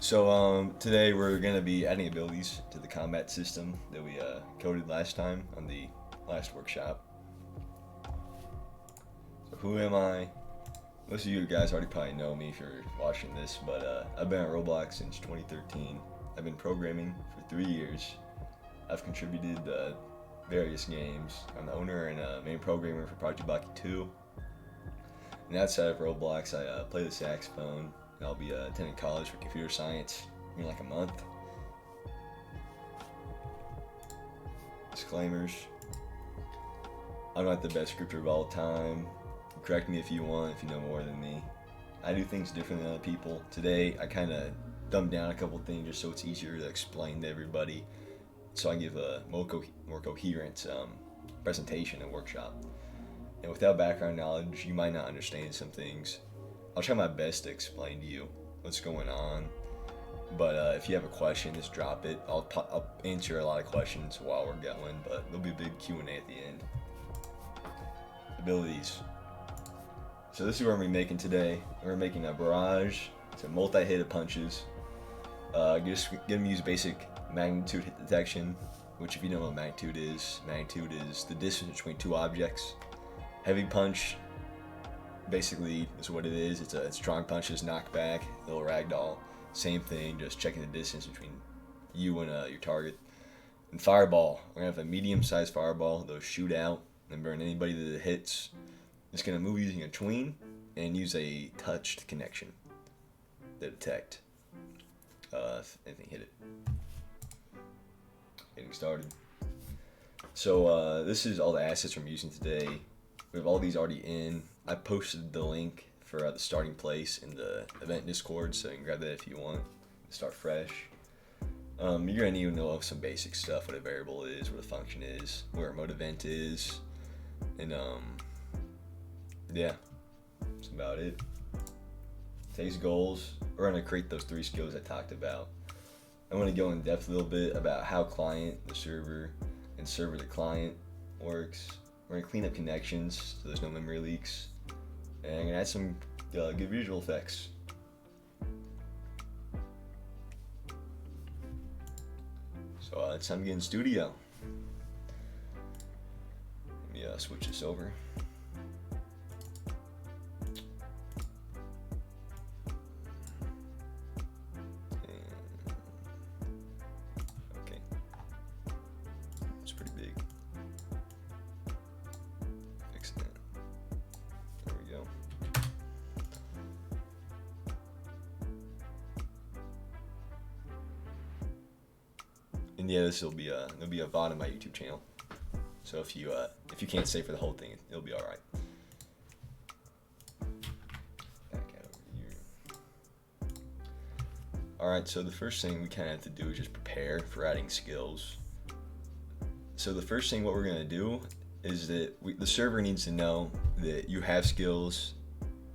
Today we're going to be adding abilities to the combat system that we coded last time on the last workshop. So who am I? Most of you guys already probably know me if you're watching this, but I've been on Roblox since 2013. I've been programming for 3 years. I've contributed various games. I'm the owner and main programmer for Project Baki 2. And outside of Roblox, I play the saxophone. And I'll be attending college for computer science in like a month. Disclaimers. I'm not the best scripter of all time. Correct me if you want, if you know more than me. I do things different than other people. Today, I kind of dumbed down a couple things just so it's easier to explain to everybody. So I give a more coherent presentation and workshop. And without background knowledge, you might not understand some things. I'll try my best to explain to you what's going on, but if you have a question, just drop it. I'll answer a lot of questions while we're going, but there'll be a big Q&A at the end. Abilities. So this is what we're making today. We're making a Barrage. It's a multi-hit of punches. Just gonna use basic magnitude hit detection, which if you know what magnitude is the distance between two objects. Heavy punch basically is what it is. It's a strong punches, knockback, little ragdoll. Same thing, just checking the distance between you and your target. And fireball, we're gonna have a medium-sized fireball that'll shoot out and burn anybody that it hits. It's gonna move using a tween and use a touched connection to detect if anything hit it. Getting started. So this is all the assets I'm using today. We have all these already in. I posted the link for the starting place in the event Discord, so you can grab that if you want to start fresh. You're gonna need to know some basic stuff: what a variable is, what a function is, where a mode event is, and yeah, that's about it. Today's goals: we're gonna create those 3 skills I talked about. I'm gonna go in depth a little bit about how client, the server, and server to client works. We're gonna clean up connections so there's no memory leaks. And I'm gonna add some good visual effects. So it's time to get in studio. Let me switch this over. Okay. It's pretty big. Fix that. There we go. And yeah, this will be there'll be a VOD on my YouTube channel. So if you can't stay for the whole thing, it'll be all right. Back out over here. All right. So the first thing we kind of have to do is just prepare for adding skills. So the first thing what we're gonna do is that the server needs to know that you have skills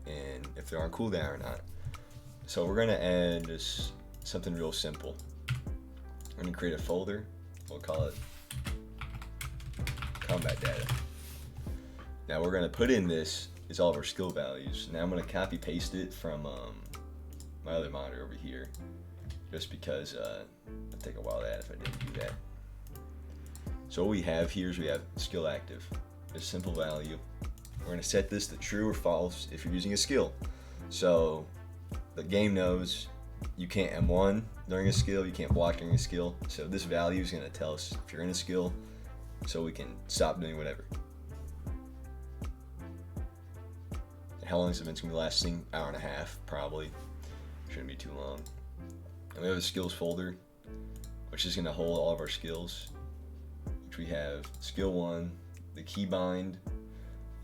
and if they're on cooldown or not. So we're gonna add just something real simple. We're gonna create a folder. We'll call it combat data. Now we're gonna put in this is all of our skill values. Now I'm gonna copy paste it from my other monitor over here, just because it'd take a while to add if I didn't do that. So what we have here is we have skill active, a simple value. We're gonna set this to true or false if you're using a skill. So the game knows you can't M1 during a skill, you can't block during a skill. So this value is gonna tell us if you're in a skill, so we can stop doing whatever. And how long this event's gonna be lasting? Hour and a half, probably. Shouldn't be too long. And we have a skills folder, which is gonna hold all of our skills. We have skill 1, the keybind.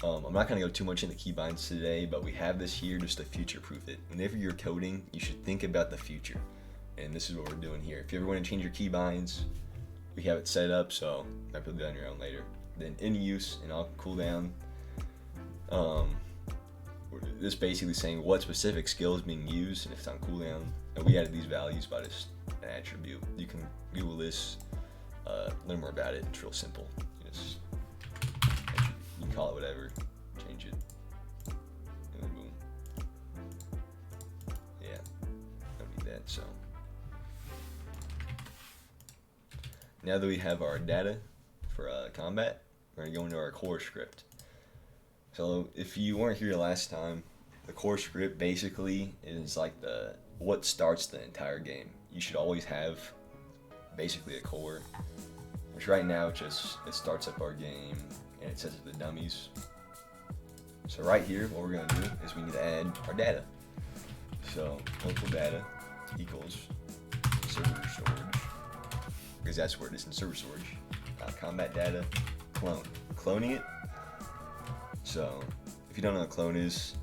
I'm not going to go too much into keybinds today, but we have this here just to future-proof it. Whenever you're coding, you should think about the future, and this is what we're doing here. If you ever want to change your keybinds, we have it set up, so you might be able to do it on your own later. Then in use and on cooldown. This basically saying what specific skill is being used and if it's on cooldown. And we added these values by just an attribute. You can Google this. Learn more about it. It's real simple. You can call it whatever, change it, and then boom. Yeah, don't need that. So now that we have our data for combat, we're going to go into our core script. So if you weren't here last time, the core script basically is like what starts the entire game. You should always have basically a core, which right now it starts up our game and it sets up the dummies. So right here, what we're going to do is we need to add our data. So local data equals server storage, because that's where it is in server storage. Combat data, clone. Cloning it. So if you don't know what a clone is,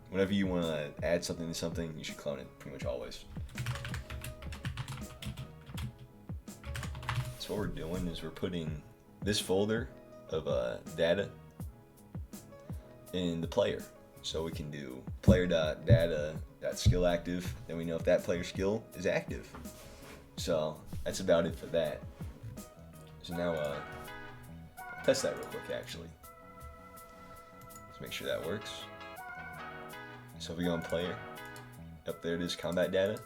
whenever you want to add something to something, you should clone it pretty much always. So what we're doing is we're putting this folder of data in the player. So we can do player.data.skill active, then we know if that player skill is active. So that's about it for that. So now I'll test that real quick actually. Let's make sure that works. So if we go on player, up there it is, combat data,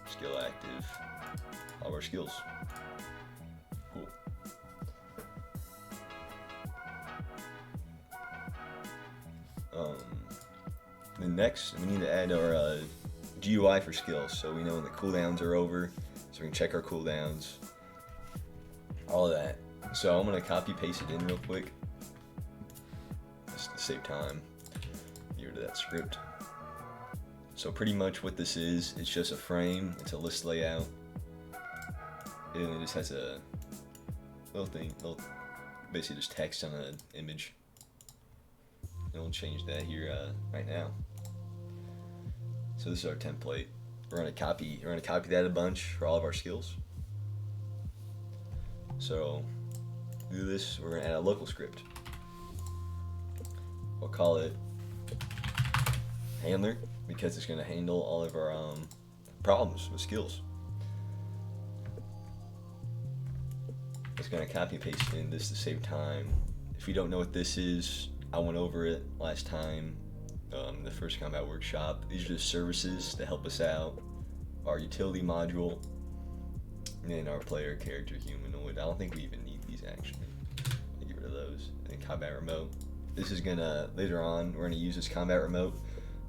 skill active, all of our skills. Cool. Then next, we need to add our GUI for skills, so we know when the cooldowns are over, so we can check our cooldowns, all of that. So I'm going to copy paste it in real quick, just to save time. Get rid of that script. So pretty much what this is, it's just a frame, it's a list layout, and it just has a basically just text on an image. And we'll change that here right now. So this is our template. We're gonna copy that a bunch for all of our skills. So to do this, we're gonna add a local script. We'll call it handler because it's gonna handle all of our problems with skills. It's gonna copy paste in this to save time. If you don't know what this is, I went over it last time, the first combat workshop. These are just services to help us out. Our utility module, and then our player character humanoid. I don't think we even need these actually. I'll get rid of those. And combat remote. This is gonna, later on, we're gonna use this combat remote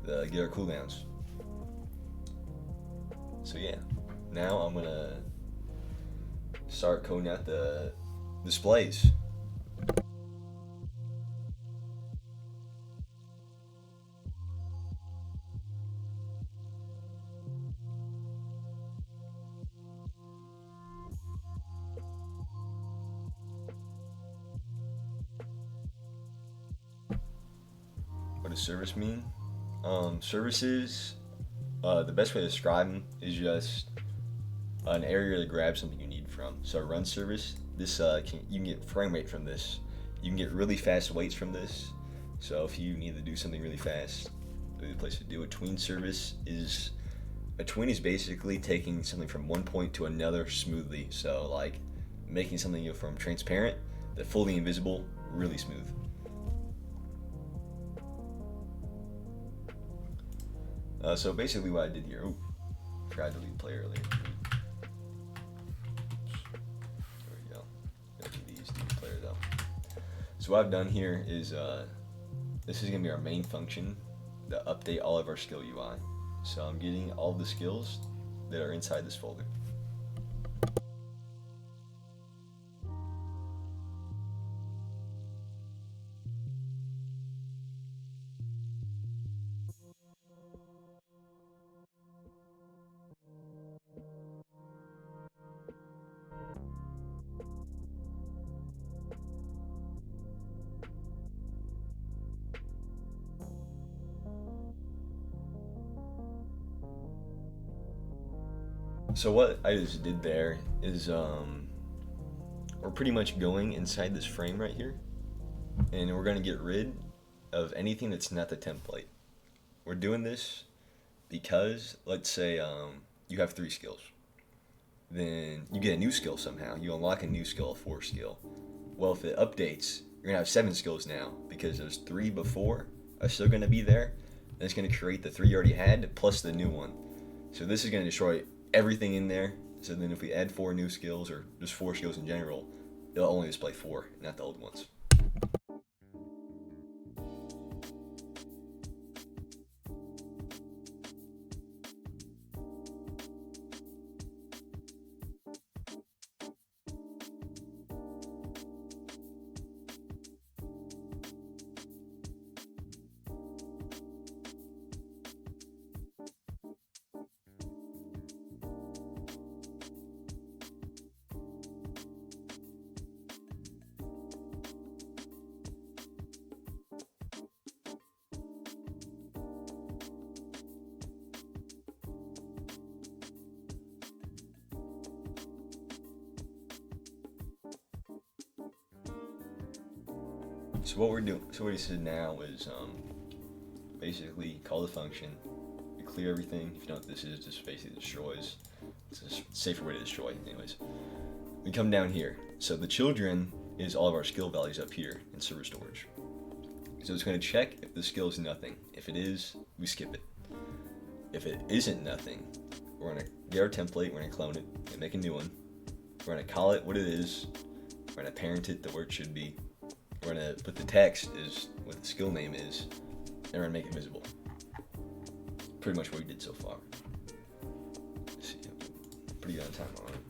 to get our cooldowns. So yeah, now I'm gonna start coding out the displays. What does service mean? Services, the best way to describe them is just an area to grab something you need from. So run service, this you can get frame rate from this. You can get really fast waits from this. So if you need to do something really fast, the place to do it. Tween service is, a tween is basically taking something from one point to another smoothly. So like making something go from transparent to fully invisible really smooth. So basically what I did here, forgot to delete player earlier. There we go. Gotta do these, delete player though. So what I've done here is, this is gonna be our main function to update all of our skill UI. So I'm getting all the skills that are inside this folder. So what I just did there is we're pretty much going inside this frame right here, and we're going to get rid of anything that's not the template. We're doing this because, let's say you have 3 skills. Then you get a new skill somehow. You unlock a new skill, a 4 skill. Well, if it updates, you're going to have 7 skills now because those 3 before are still going to be there. And it's going to create the 3 you already had plus the new one. So this is going to destroy everything in there. So then if we add 4 new skills, or just 4 skills in general, it'll only display 4, not the old ones. So what he said now is basically call the function, you clear everything. If you know what this is, just basically destroys. It's a safer way to destroy. Anyways, we come down here. So the children is all of our skill values up here in server storage. So it's going to check if the skill is nothing. If it is, we skip it. If it isn't nothing, we're going to get our template, we're going to clone it and make a new one. We're going to call it what it is. We're going to parent it to where it should be. We're going to put the text is what the skill name is, and we're going to make it visible. Pretty much what we did so far. Let's see, pretty good on time on it.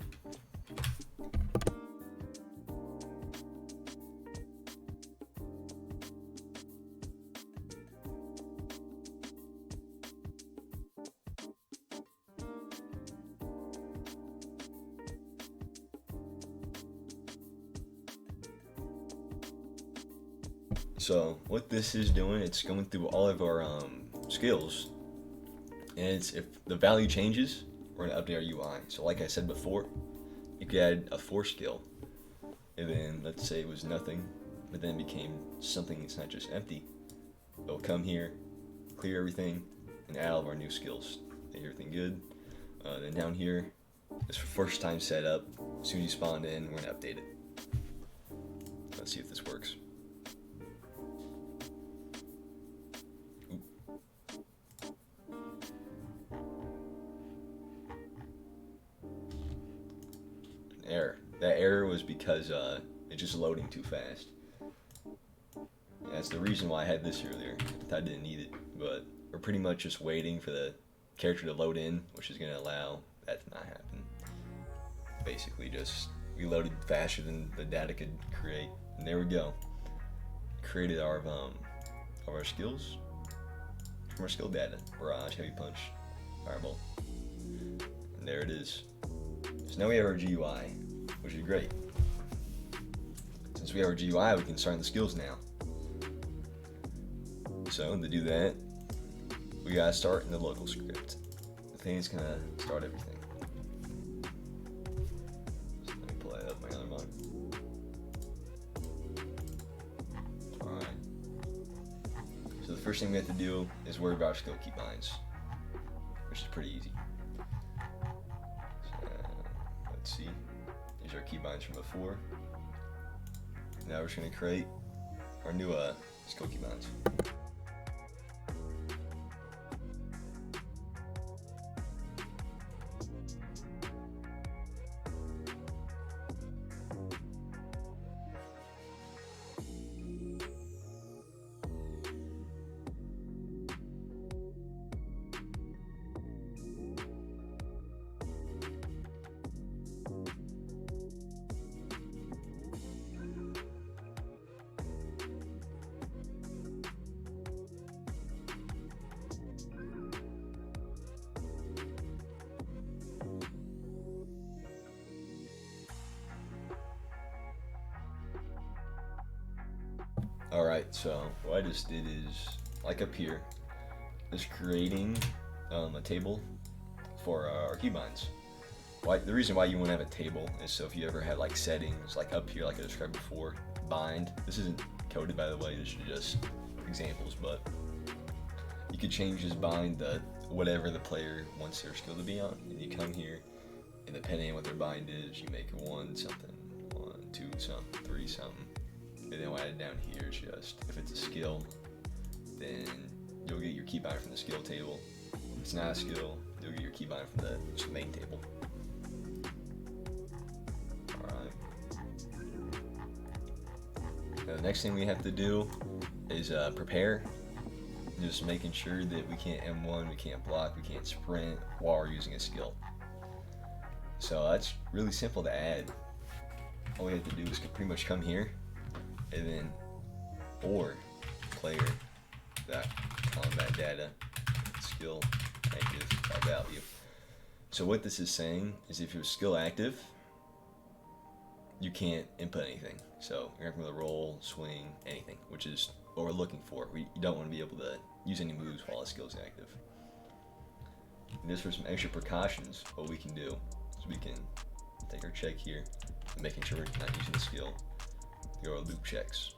So what this is doing, it's going through all of our skills, and it's, if the value changes, we're gonna update our UI. So like I said before, you could add a 4 skill, and then let's say it was nothing, but then it became something that's not just empty. It'll come here, clear everything, and add all of our new skills. Make everything good. Then down here, it's for first time setup. As soon as you spawn in, we're gonna update it. Let's see if this works. Error. That error was because it's just loading too fast. That's the reason why I had this earlier. I thought I didn't need it, but we're pretty much just waiting for the character to load in, which is going to allow that to not happen. Basically, just we loaded faster than the data could create, and there we go. Created our skills from our skill data: Barrage, Heavy Punch, Fireball, and there it is. So now we have our GUI, which is great. Since we have our GUI, we can start the skills now. So to do that, we gotta start in the local script. The thing is gonna start everything. So let me pull that up, my other one. Alright. So the first thing we have to do is worry about our skill keybinds, which is pretty easy. Let's see, these are keybinds from before. Now we're just going to create our new skill keybinds. Alright, so what I just did is, like up here, just creating a table for our keybinds. The reason why you want to have a table is so if you ever had like settings, like up here, like I described before, bind. This isn't coded, by the way, this is just examples, but you could change this bind to whatever the player wants their skill to be on, and you come here, and depending on what their bind is, you make 1 something, 1, 2 something, 3 something. And then we'll add it down here, just if it's a skill, then you'll get your keybind from the skill table. If it's not a skill, you'll get your keybind from the main table. next thing we have to do is prepare. Just making sure that we can't M1, we can't block, we can't sprint while we're using a skill. So that's really simple to add. All we have to do is pretty much come here and then or player that combat data skill active by value. So what this is saying is if you're skill active, you can't input anything. So you're not going to roll, swing, anything, which is what we're looking for. You don't want to be able to use any moves while a skill's active. And just for some extra precautions, what we can do is we can take our check here, making sure we're not using the skill, go to loop checks.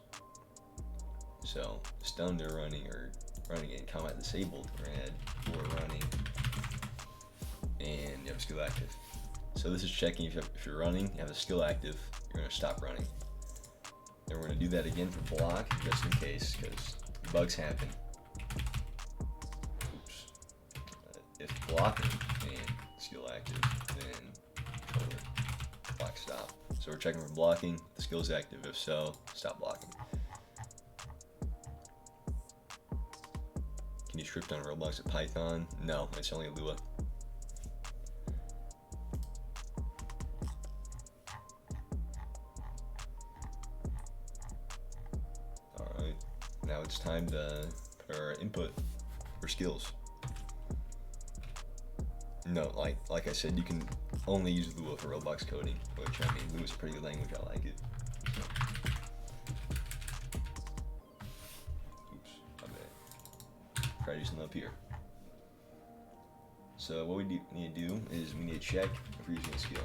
So stunned or running in combat disabled, we're gonna add or running, and you have a skill active. So this is checking if you're running, you have a skill active, you're gonna stop running. And we're gonna do that again for block, just in case, because bugs happen. Oops. If blocking and skill active, then controller block stop. So we're checking for blocking, the skill's active. If so, stop blocking. Can you script on Roblox with Python? No, it's only Lua. Alright, now it's time to put our input for skills. No, like I said, you can only use Lua for Roblox coding, which I mean, Lua's a pretty good language, I like it. Oops, my bad. Try using up here. So what we need to do is we need to check if we're using a skill.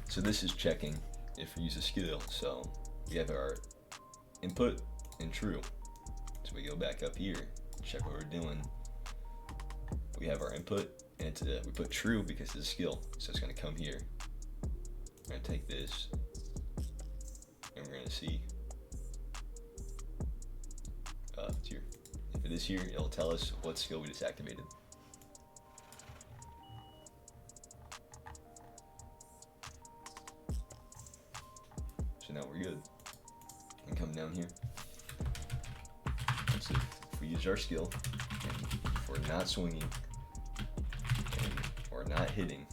So this is checking if we use a skill. So we have our input and true. So we go back up here, check what we're doing. We have our input and we put true because it's a skill. So it's gonna come here. We're gonna take this and we're gonna see it's here. If it is here, it'll tell us what skill we just activated. So now we're good. And come down here. So if we use our skill, and if we're not swinging, and we're not hitting,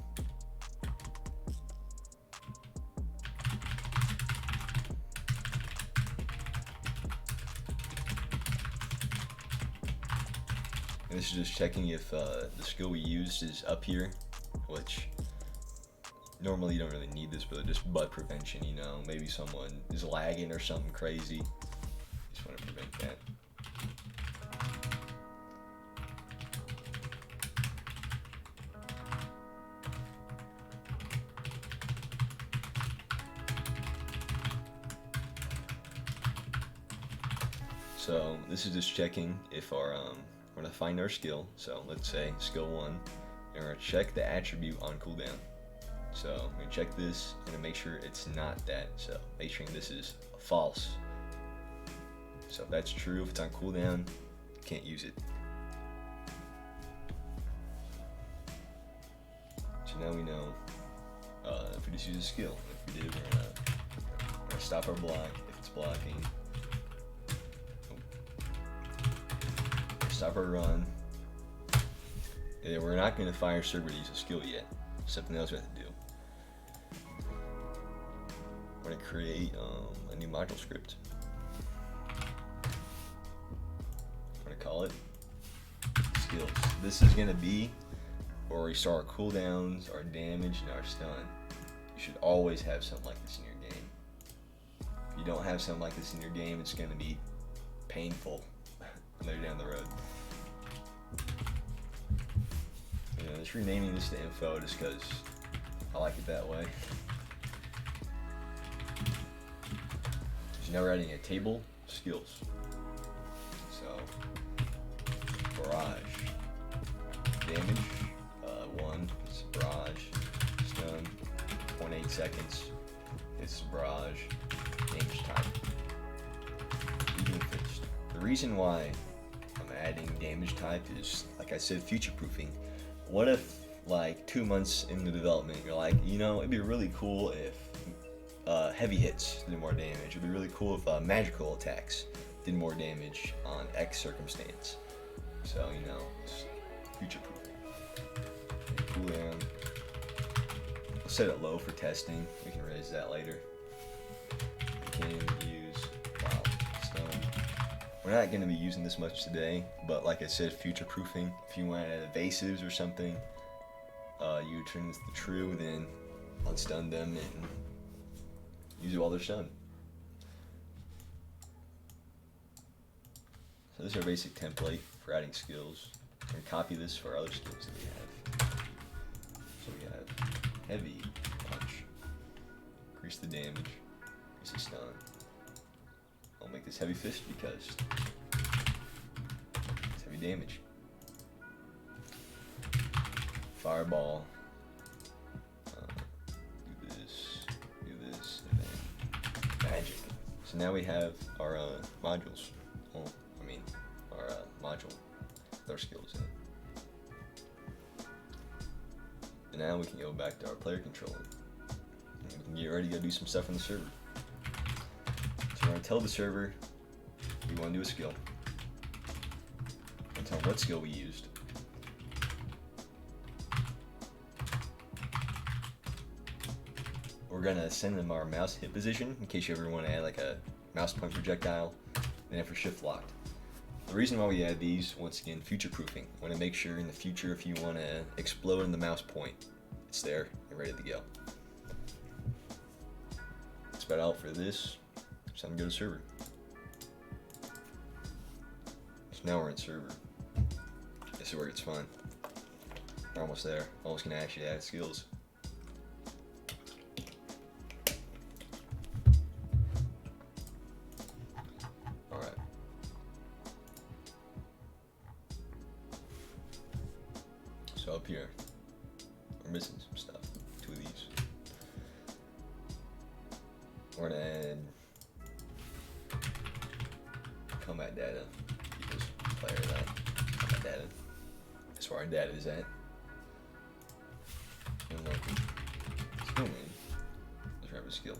and this is just checking if the skill we used is up here, which normally you don't really need this, but just bug prevention, you know, maybe someone is lagging or something crazy. Just want to prevent that. So this is just checking if our we're gonna find our skill. So let's say skill 1, and we're gonna check the attribute on cooldown. So we check this and make sure it's not that. So make sure this is false. So if that's true, if it's on cooldown, you can't use it. So now we know if we just use a skill. If we did, we're gonna stop our block if it's blocking. Stop our run. And we're not going to fire server to use a skill yet. Something else we have to do. We're going to create a new module script. We're going to call it skills. This is going to be where we start our cooldowns, our damage, and our stun. You should always have something like this in your game. If you don't have something like this in your game, it's going to be painful later down the road. You know, just renaming this to info just because I like it that way. So now we're adding a table, skills. So, barrage, damage, 1, it's barrage, stun, 0.8 seconds, it's barrage, damage type. Even fixed. The reason why I'm adding damage type is, like I said, future proofing. What if like 2 months into development, you're like, it'd be really cool if heavy hits did more damage. It'd be really cool if magical attacks did more damage on X circumstance. So, it's future proofing. Cooldown. I'll set it low for testing. We can raise that later. We can use stun. We're not going to be using this much today, but like I said, future proofing. If you want to add evasives or something, you would turn this to true, then unstun them and use it while they're stunned. So this is our basic template for adding skills. We're going to copy this for other skills that we have. So we have heavy punch, increase the damage, increase the stun. I'll make this heavy fist because it's heavy damage. Fireball. Do this, and then magic. So now we have our modules. Well, our module with our skills in it. And now we can go back to our player controller. And we can get ready to go do some stuff on the server. So we're going to tell the server we want to do a skill. And tell them what skill we used. We're going to send them our mouse hit position in case you ever want to add like a mouse point projectile, and then for shift locked. The reason why we add these, once again, future proofing. We want to make sure in the future if you want to explode in the mouse point, it's there and ready to go. That's about all for this. It's time to go to server. So now we're in server. This is where it's fun. We're almost there. Almost gonna actually add skills. So up here, we're missing some stuff. 2 of these. We're gonna add combat data. Equals player that. Combat data. That's where our data is at. And look, skill name. Let's grab a skill.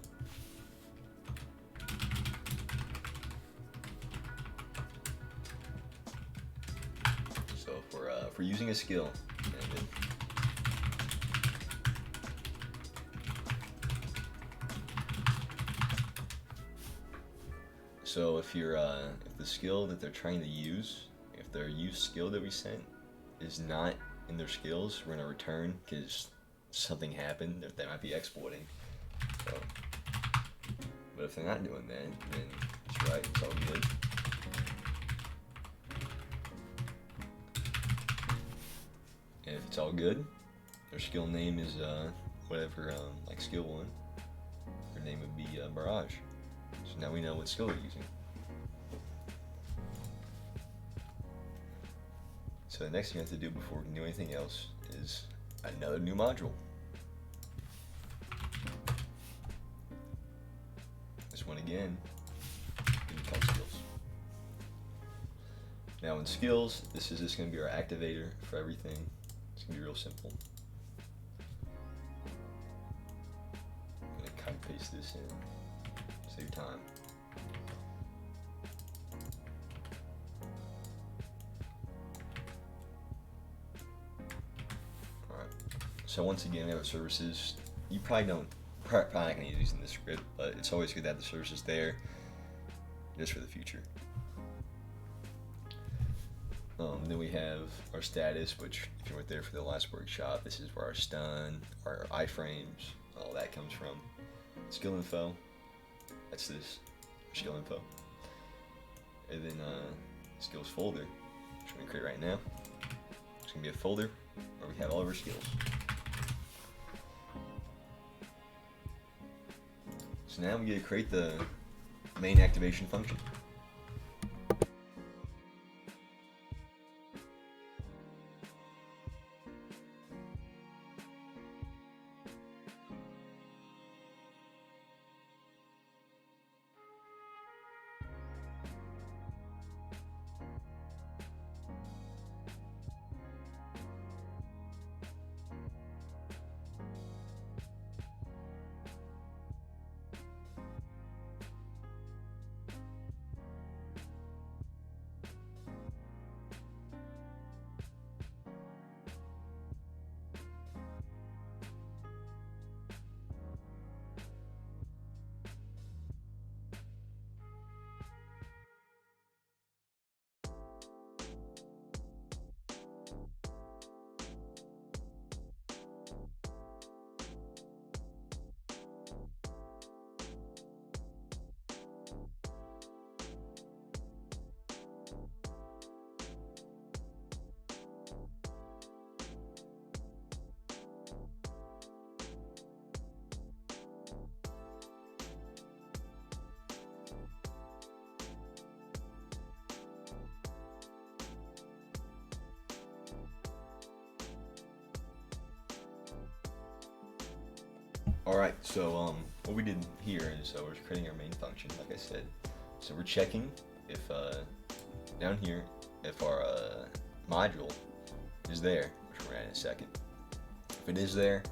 So if we're using a skill. So if the skill that they're trying to use, if their use skill that we sent is not in their skills, we're gonna return because something happened. If they might be exploiting. So, but if they're not doing that, then it's right. It's all good. And if it's all good, their skill name is whatever, like skill 1. Their name would be Barrage. So now we know what skill we're using. So the next thing we have to do before we can do anything else is another new module. This one again, can be called skills. Now in skills, this is just going to be our activator for everything. It's going to be real simple. I'm going to cut and paste this in. Save time. Alright, so once again we have our services. You probably not going to use these in this script, but it's always good to have the services there just for the future. Then we have our status, which if you weren't there for the last workshop, this is where our stun, our iframes, all that comes from. Skill info. That's this skill info. And then skills folder, which we're going to create right now. It's going to be a folder where we have all of our skills. So now we get to create the main activation function. Alright, so what we did here is we're creating our main function, like I said. So we're checking if down here if our module is there, which we're at in a second. If it is there,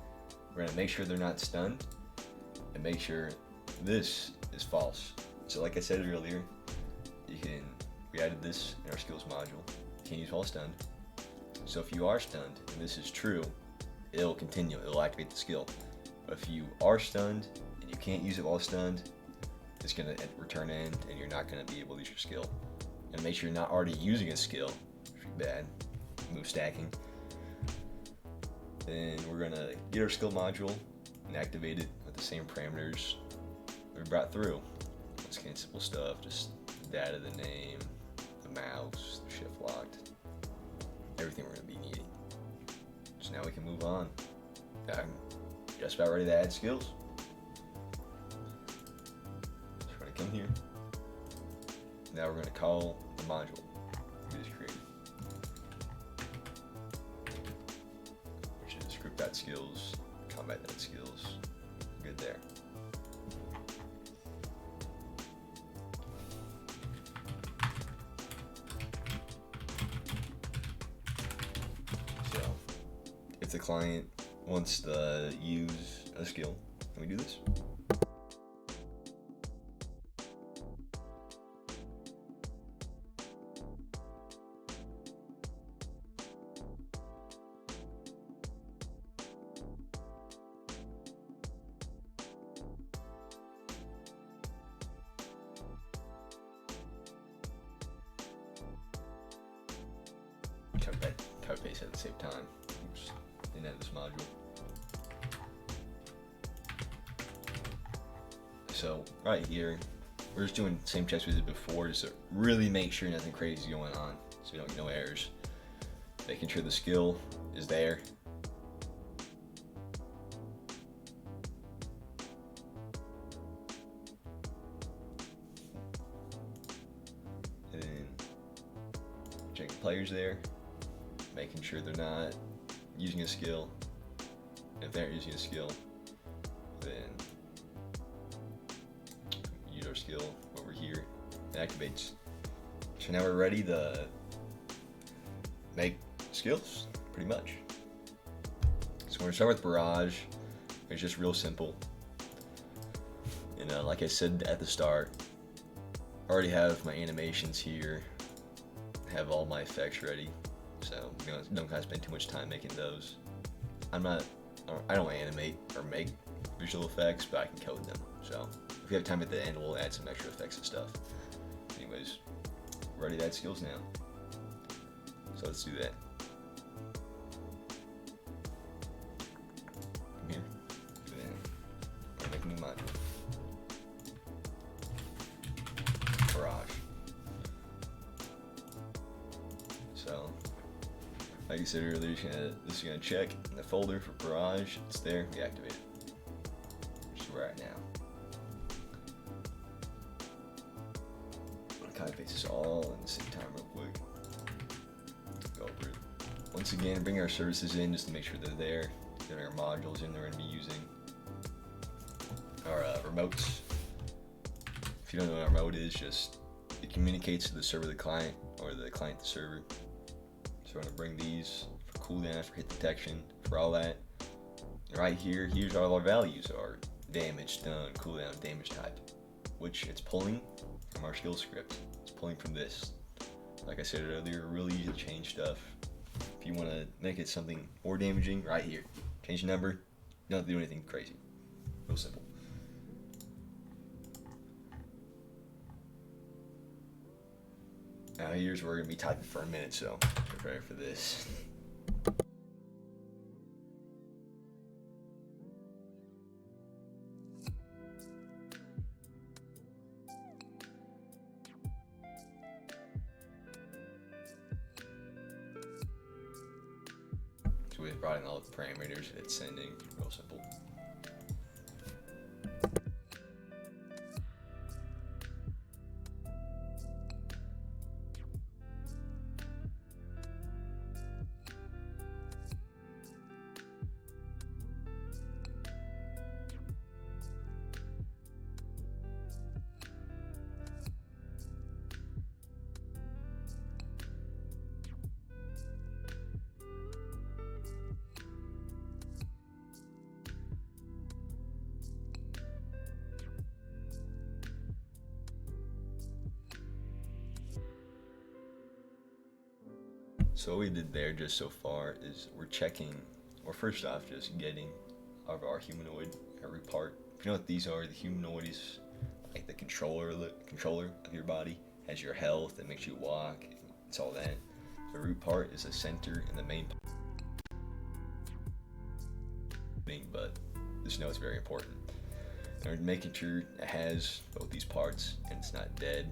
we're gonna make sure they're not stunned and make sure this is false. So like I said earlier, we added this in our skills module. You can't use while stunned. So if you are stunned and this is true, it'll continue, it'll activate the skill. But if you are stunned and you can't use it while stunned, it's gonna return end and you're not gonna be able to use your skill. And make sure you're not already using a skill, which would be bad. Move stacking. Then we're gonna get our skill module and activate it with the same parameters we brought through. It's kind of simple stuff, just data, the name, the mouse, the shift locked, everything we're gonna be needing. So now we can move on. I'm just about ready to add skills. So we're gonna come here. Now we're gonna call the module we just created, which is group.skills, combat.skills. Good there. So, if the client wants to use a skill, can we do this? Code paste at the same time. Oops, didn't add this module. So right here, we're just doing the same checks we did before, just to really make sure nothing crazy is going on, so we don't get no errors. Making sure the skill is there. And then checking players there. Making sure they're not using a skill. If they're using a skill, then use our skill over here. It activates. So now we're ready to make skills, pretty much. So we're gonna start with Barrage. It's just real simple. And like I said at the start, I already have my animations here, have all my effects ready. So don't kind of spend too much time making those. I don't animate or make visual effects, but I can code them. So if we have time at the end, we'll add some extra effects and stuff. Anyways, we're ready to add skills now. So let's do that. Come here. Then we'll make a new module. Barrage. So, like you said earlier, this is gonna check in the folder for Barrage. It's there. We activate it. Which is where we're at now. I'm gonna copy paste this all in the same time real quick. Go over it. Once again, bring our services in just to make sure they're there. Then our modules in, we're gonna be using our remotes. If you don't know what a remote is, just it communicates to the server, the client, or the client, the server. So we're gonna bring these for cooldown, for hit detection, for all that. Right here, here's all our values: our damage, stun, cooldown, damage type, which it's pulling from our skill script. It's pulling from this. Like I said earlier, really easy to change stuff. If you want to make it something more damaging, right here, change the number. You don't have to do anything crazy. Real simple. Now here's where we're gonna be typing for a minute, so prepare for this. So we've brought in all the parameters, it's sending, real simple. So what we did there just so far is we're checking, or first off, just getting our humanoid, every part. If you know what these are, the humanoid is like the controller of your body, has your health, it makes you walk, it's all that. The root part is the center and the main thing, but just know it's very important. And making sure it has both these parts and it's not dead.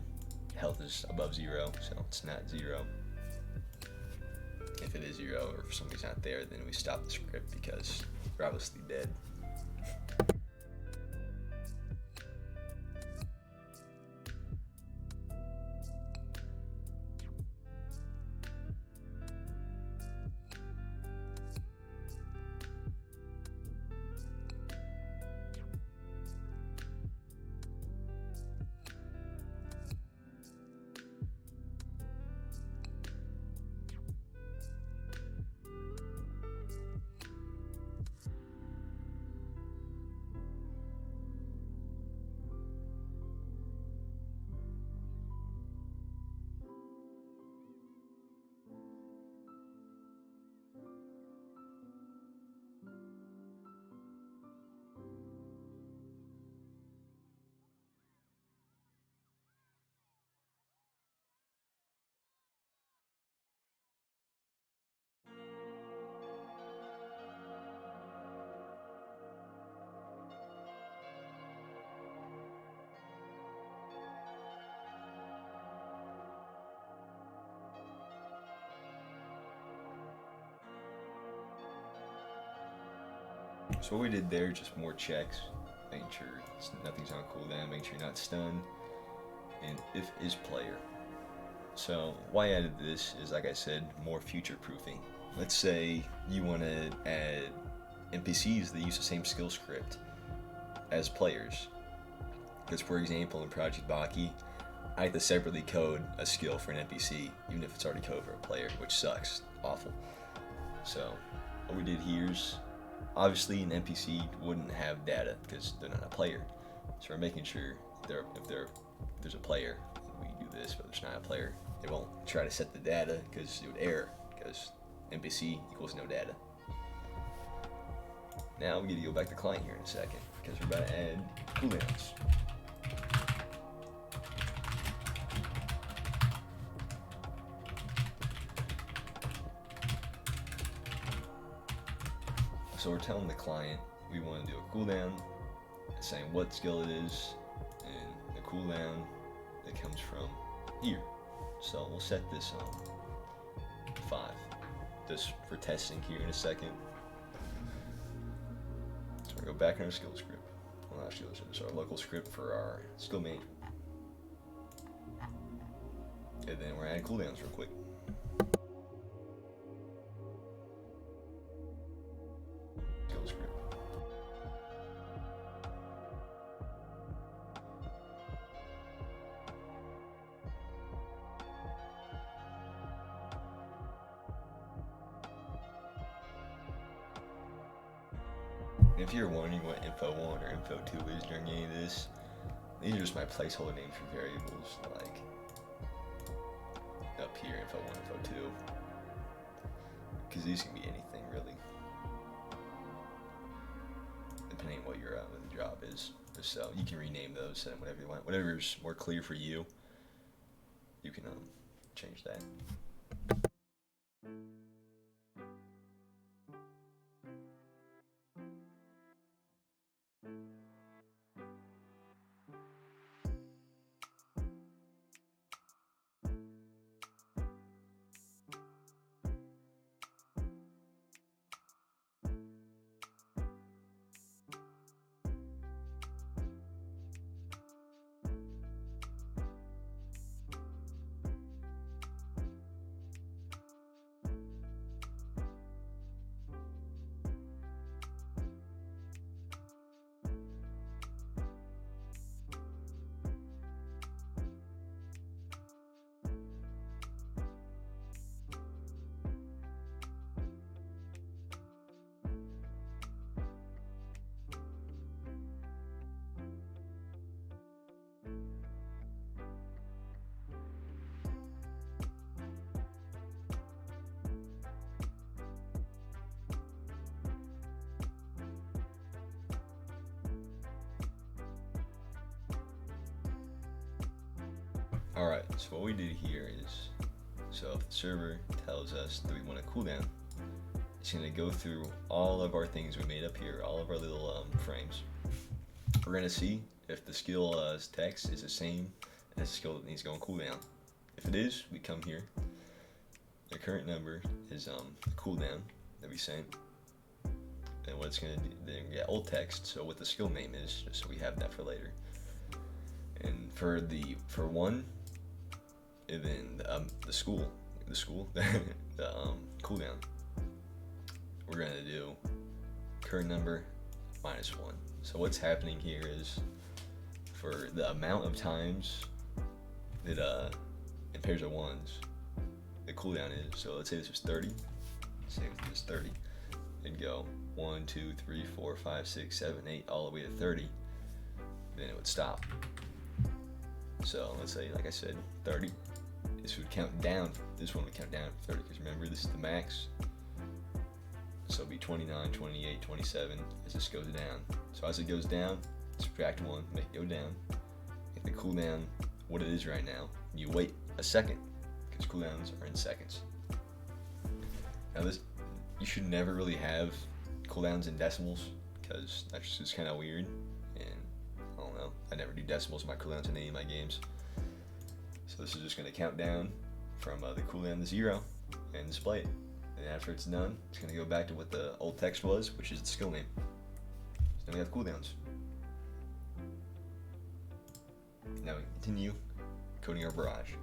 Health is above 0, so it's not 0. If it is 0 or if somebody's not there, then we stop the script because they're obviously dead. So what we did there, just more checks, making sure nothing's on cooldown, making sure you're not stunned, and if is player. So why I added this is, like I said, more future proofing. Let's say you want to add NPCs that use the same skill script as players. Because for example, in Project Baki, I have to separately code a skill for an NPC, even if it's already coded for a player, which sucks, awful. So what we did here is, obviously an NPC wouldn't have data because they're not a player. So we're making sure if there's a player, we do this, but there's not a player, it won't try to set the data because it would error because NPC equals no data. Now we get to go back to client here in a second because we're about to add cooldowns. So we're telling the client we want to do a cooldown, saying what skill it is, and the cooldown that comes from here. So we'll set this on 5, just for testing here in a second. So we'll go back in our skill script. Well, not skill script, so our local script for our skill manual. And then we're adding cooldowns real quick. Skill script. If you're wondering what info 1 or info 2 is during any of this, these are just my placeholder names for variables, like up here, info 1, info 2, because these can be anything really, depending on what your what the job is. So you can rename those, set them whatever you want, whatever's more clear for you, you can change that. Alright, so what we did here is, so if the server tells us that we want a cooldown, it's going to go through all of our things we made up here, all of our little frames. We're going to see if the skill text is the same as the skill that needs to go on cooldown. If it is, we come here. The current number is the cooldown that we sent. And what it's going to do, then we get old text, so what the skill name is, just so we have that for later. And for one, and then the cooldown, we're going to do current number -1. So what's happening here is, for the amount of times that in pairs of ones the cooldown is, so let's say this was 30, say this was 30, it'd go 1, 2, 3, 4, 5, 6, 7, 8, all the way to 30, then it would stop. So let's say, like I said, 30, this would count down, this one would count down for 30, because remember, this is the max. So it'll be 29, 28, 27 as this goes down. So as it goes down, subtract 1, make it go down. If the cooldown, what it is right now, you wait a second, because cooldowns are in seconds. Now this, you should never really have cooldowns in decimals, because that's just kind of weird, and I don't know, I never do decimals in my cooldowns in any of my games. So this is just going to count down from the cooldown to 0 and display it. And after it's done, it's going to go back to what the old text was, which is the skill name. So then we have cooldowns. Now we continue coding our barrage.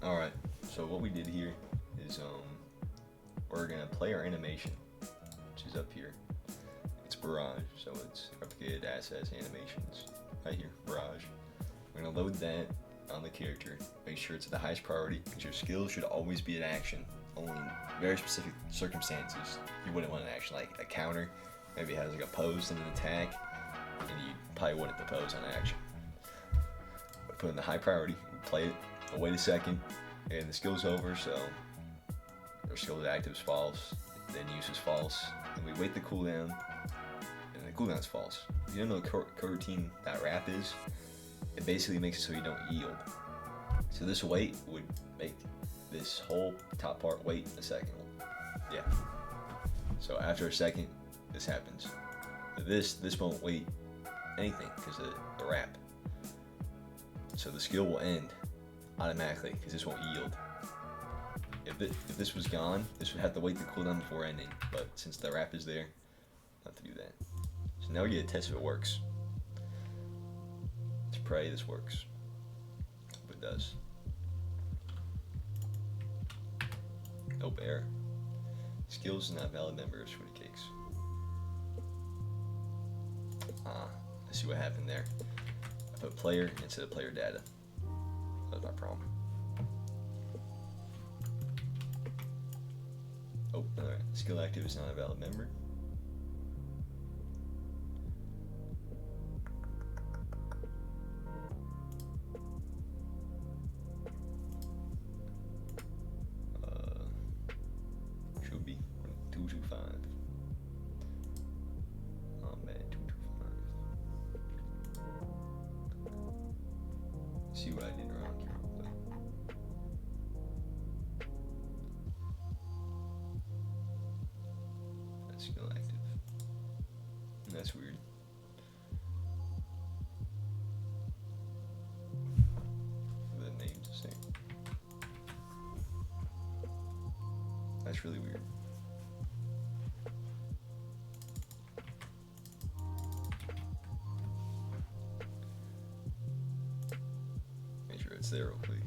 Alright, so what we did here is we're gonna play our animation, which is up here. It's Barrage, so it's replicated assets, animations, right here, Barrage. We're gonna load that on the character, make sure it's at the highest priority, because your skills should always be in action. Only in very specific circumstances you wouldn't want an action, like a counter, maybe it has like a pose and an attack, and you probably wouldn't pose on action. But put it in the high priority, play it, I'll wait a second, and the skill's over, so our skill is active is false, then use is false, and we wait the cooldown, and the cooldown's false. If you don't know what coroutine that wrap is, it basically makes it so you don't yield. So this wait would make this whole top part wait a second. Yeah. So after a second, this happens. This won't wait anything because of the wrap. So the skill will end automatically because this won't yield. If this was gone, this would have to wait the cooldown before ending. But since the wrap is there, not to do that. So now we get a test if it works. Let's pray this works. Hope it does. Nope, error. Skills is not valid members for the cakes. Let's see what happened there. I put player instead of player data. That's my problem. Oh, alright. Skill active is not a valid member. Should be 225. Oh man, 225. See what I did wrong here. But Skill active. That's weird. The name's the same. That's really weird. Make sure it's there real quick.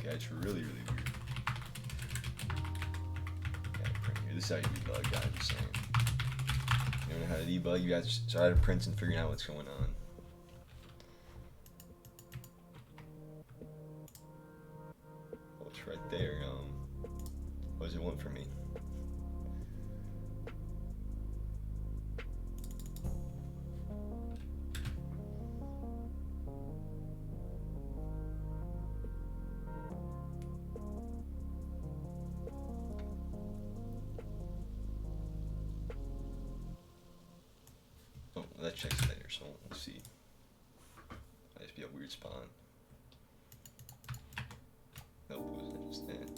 Okay, it's really weird. Yeah, print here. This is how you debug, guys. I'm just saying. You don't know how to debug, you guys start at prints and figuring out what's going on. Oh, it's right there. What does it want from me? Oh, that checks later, so we'll see. Might just be a weird spawn. Nope, it wasn't just that.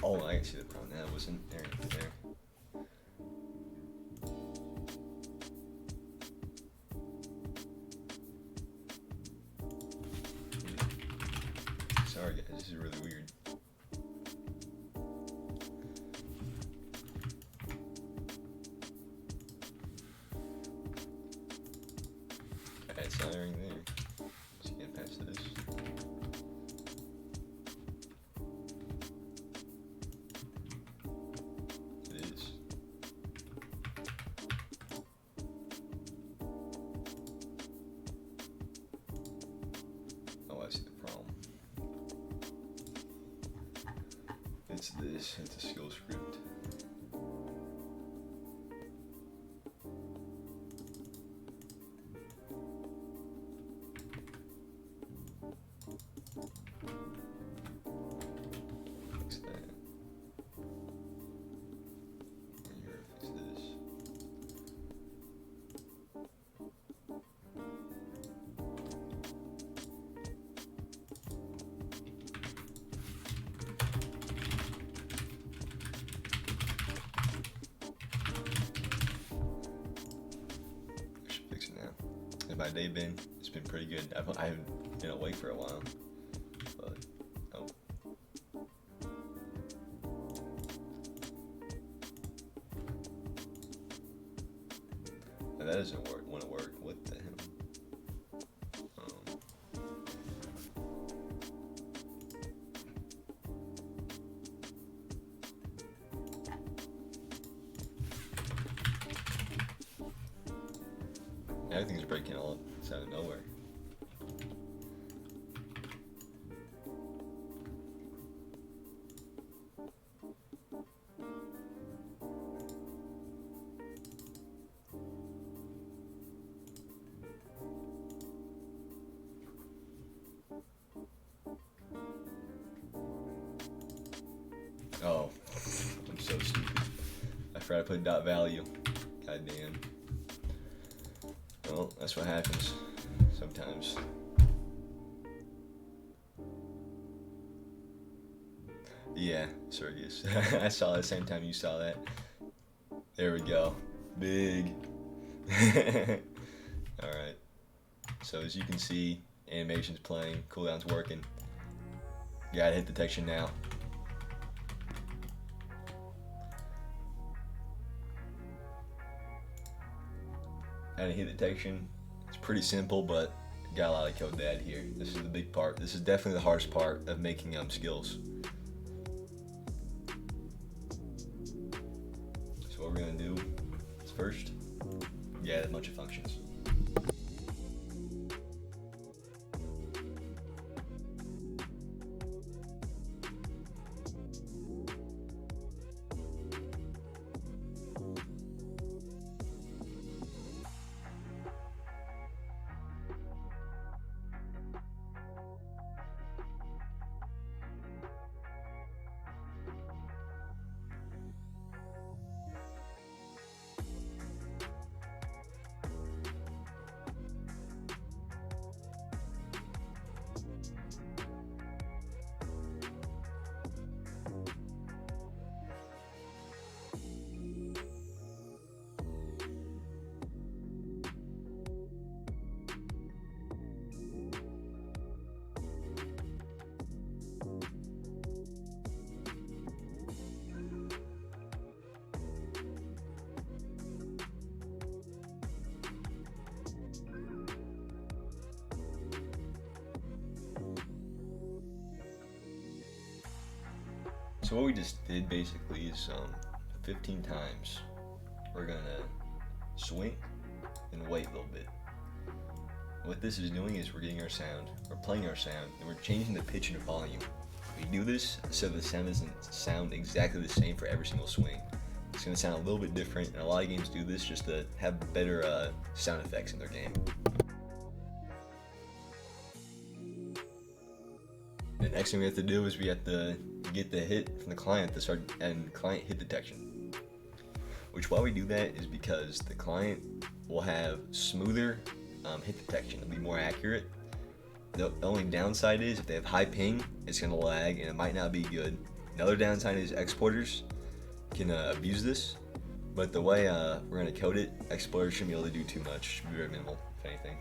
Oh, I can see the problem. That wasn't there. Sorry guys, this is really weird. Add siren there. Let's get past this. It is. Oh, I see the problem. It's this, it's a skill script. Fix that. And here, fix this. How's my day been? It's been pretty good. I haven't been awake for a while, but oh. And that doesn't want to work. What the hell? Everything's breaking all out of nowhere. Oh, I'm so stupid. I forgot to put dot value. God damn. Well, that's what happens sometimes. Yeah, Sergius. I saw it at the same time you saw that. There we go. Big. Alright. So as you can see, animation's playing, cooldown's working. You gotta hit detection now. Adding hit detection, it's pretty simple, but got a lot of code to add here. This is the big part. This is definitely the hardest part of making skills. So what we're gonna do is first, add a bunch of functions. So what we just did basically is 15 times we're gonna swing and wait a little bit. What this is doing is we're getting our sound, we're playing our sound, and we're changing the pitch and volume. We do this so the sound doesn't sound exactly the same for every single swing. It's gonna sound a little bit different, and a lot of games do this just to have better sound effects in their game. The next thing we have to do is we have to get the hit from the client to start and client hit detection. Which why we do that is because the client will have smoother hit detection. It'll be more accurate. The only downside is if they have high ping, it's gonna lag and it might not be good. Another downside is exporters can abuse this, but the way we're gonna code it, exporters shouldn't be able to do too much. Should be very minimal, if anything.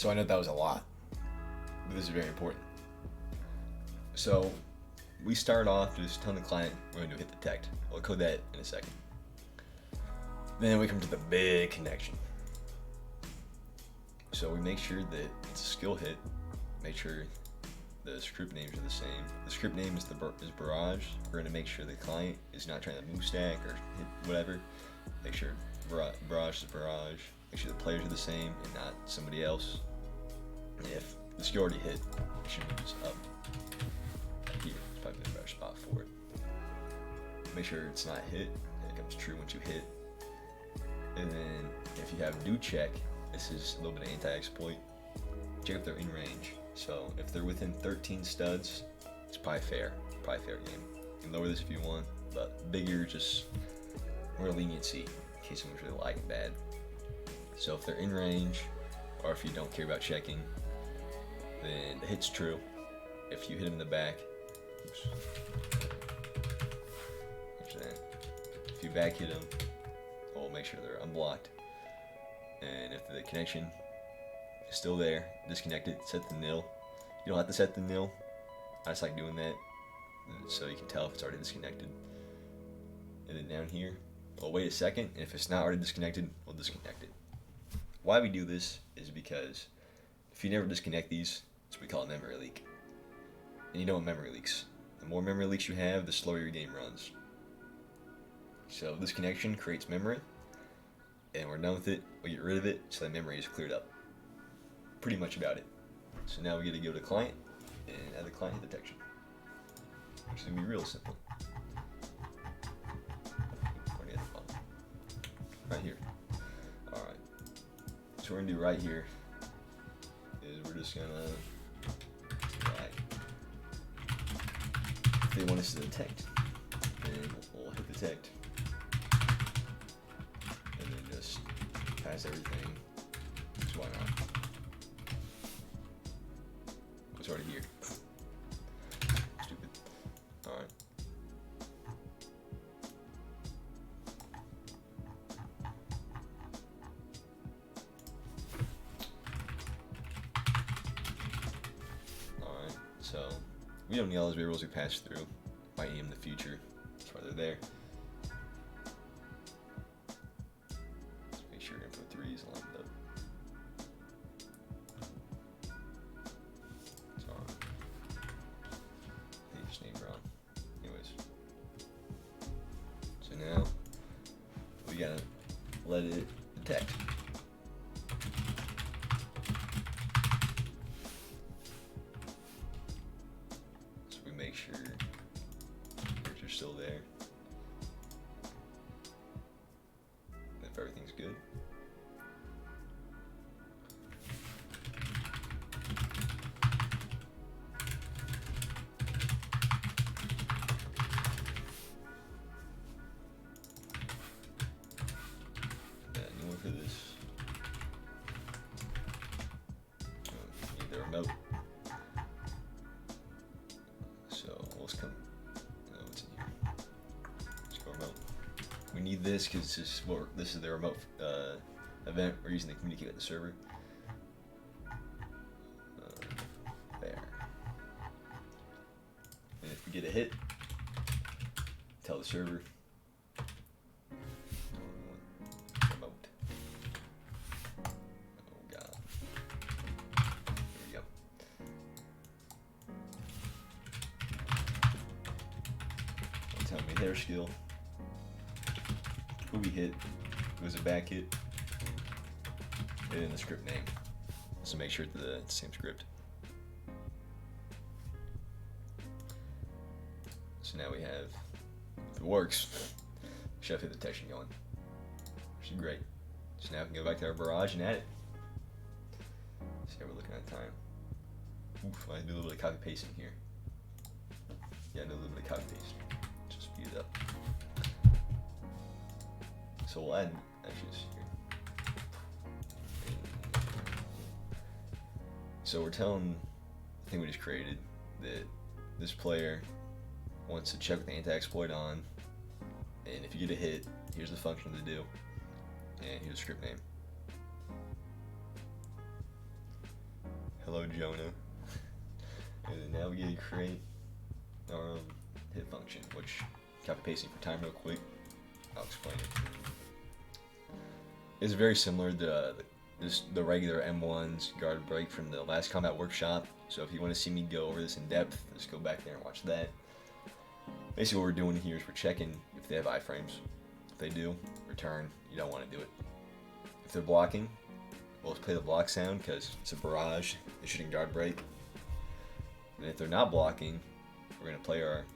So I know that was a lot, but this is very important. So we start off just telling the client we're going to hit detect. We'll code that in a second. Then we come to the big connection. So we make sure that it's a skill hit. Make sure the script names are the same. The script name is Barrage. We're going to make sure the client is not trying to move stack or hit whatever. Make sure Barrage is Barrage. Make sure the players are the same and not somebody else. If the skill already hit, it should move this up. Here, it's probably a better spot for it. Make sure it's not hit. It comes true once you hit. And then if you have do check, this is a little bit of anti-exploit. Check if they're in range. So if they're within 13 studs, it's probably fair game. You can lower this if you want, but bigger, just more leniency in case someone's really lagging bad. So if they're in range, or if you don't care about checking, then the hit's true. If you hit them in the back, if you back hit them, we'll make sure they're unblocked. And if the connection is still there, disconnect it, set the nil. You don't have to set the nil. I just like doing that so you can tell if it's already disconnected. And then down here, we'll wait a second, and if it's not already disconnected, we'll disconnect it. Why we do this is because if you never disconnect these, it's what we call a memory leak. And you know what memory leaks. The more memory leaks you have, the slower your game runs. So this connection creates memory, and we're done with it. We get rid of it so that memory is cleared up. Pretty much about it. So now we get to go to client and add the client hit detection, which is gonna be real simple. Right here. All right. So we're gonna do right here is we're just gonna drag. If they want us to detect, then we'll hit detect. Just pass everything. So why not? It's already here. Stupid. Alright. Alright, so we don't need all those variables we pass through. Might need them in the future. That's why they're there. Now we gotta let it detect. So we make sure words are still there. If everything's good. For this, need the remote. So let's come. What's in here? Let's go remote. We need this because this is the remote event we're using to communicate with the server. There. And if we get a hit, tell the server. Tell me their skill, who we hit, it was a back hit, and then the script name. So make sure it's the same script. So now we have, if it works, should have hit detection going, which is great. So now we can go back to our barrage and add it. See how we're looking at time. Oof, I do a little bit of copy pasting here. Yeah, I do a little bit of copy paste. Speed it up. So we'll add edges here. So we're telling the thing we just created that this player wants to check with the anti-exploit on, and if you get a hit, here's the function to do, and here's the script name. Hello, Jonah. And now we get to create our hit function, which copy pasting for time real quick. I'll explain it. It's very similar to the regular M1's guard break from the last combat workshop. So if you want to see me go over this in depth, just go back there and watch that. Basically what we're doing here is we're checking if they have iframes. If they do, return. You don't want to do it. If they're blocking, we'll play the block sound because it's a barrage. They're shooting guard break. And if they're not blocking, we're going to play our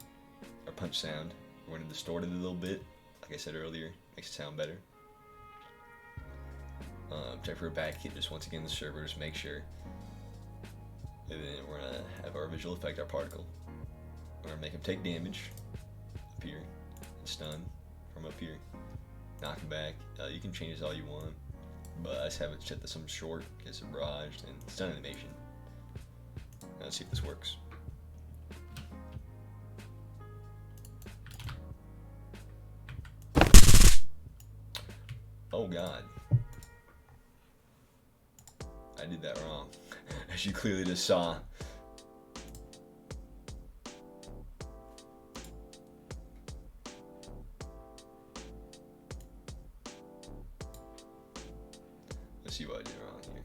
punch sound. We're going to distort it a little bit. Like I said earlier, makes it sound better. Check for a back hit just once again the server, just make sure. And then we're going to have our visual effect, our particle. We're going to make him take damage up here, and stun from up here. Knock him back. You can change this all you want, but I just have it set to some short because it's a barrage and stun animation. Now let's see if this works. Oh god. I did that wrong, as you clearly just saw. Let's see what I did wrong here.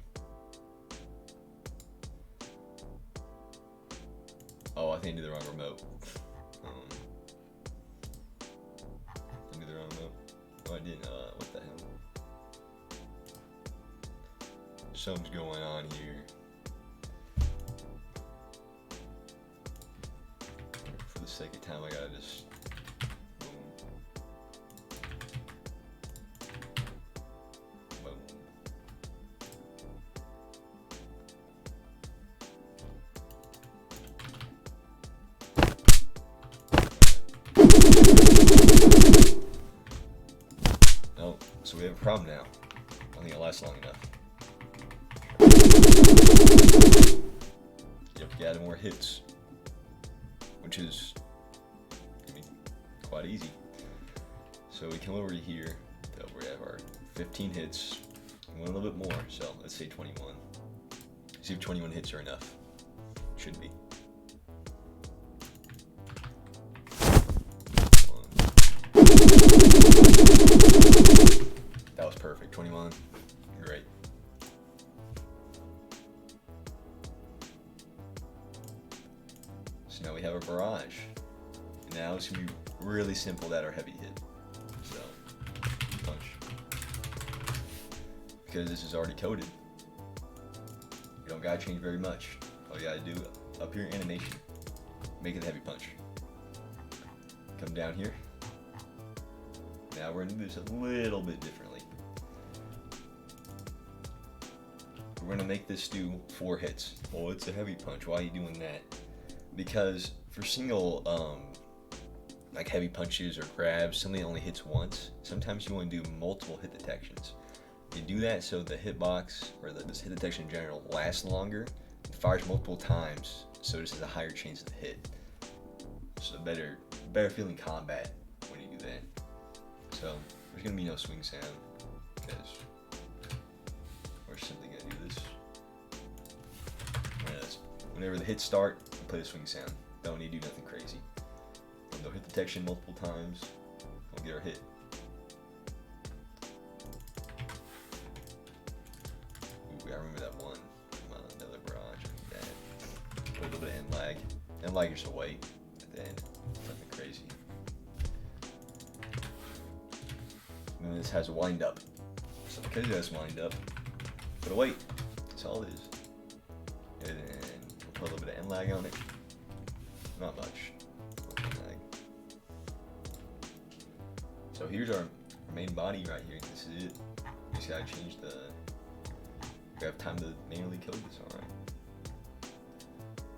Oh, I think I did the wrong remote. I did the wrong remote. Oh, I didn't. What the hell? Something's going on here. For the sake of time, I gotta just boom. Boom. Oh, so we have a problem now. I don't think it'll last long enough. Yep, you add more hits, which is gonna be quite easy. So we come over here, we have our 15 hits, we want a little bit more, so let's say 21. See if 21 hits are enough. Should be. That was perfect, 21, great. So now we have a barrage. And now it's going to be really simple at our heavy hit. So, punch. Because this is already coded. You don't gotta change very much. All you gotta do, up here animation, make it a heavy punch. Come down here. Now we're going to do this a little bit differently. We're going to make this do 4 hits. Oh, it's a heavy punch. Why are you doing that? Because for single like heavy punches or grabs, something only hits once. Sometimes you want to do multiple hit detections. You do that so the hitbox or this hit detection in general lasts longer and fires multiple times, so this is a higher chance of hit. So better feeling combat when you do that. So there's gonna be no swing sound because we're simply gonna do this. Whenever the hits start, play the swing sound. Don't need to do nothing crazy. They'll hit detection multiple times. We'll get our hit. Ooh, I remember that one. Another barrage. A little bit of end lag. End lag is a wait at the end. Nothing crazy. And then this has a wind up. So because it has wind up, put a wait. That's all it is. And then we'll put a little bit of end lag on it. Not much. So here's our main body right here. This is it. We just gotta change the. We have time to manually code this, alright.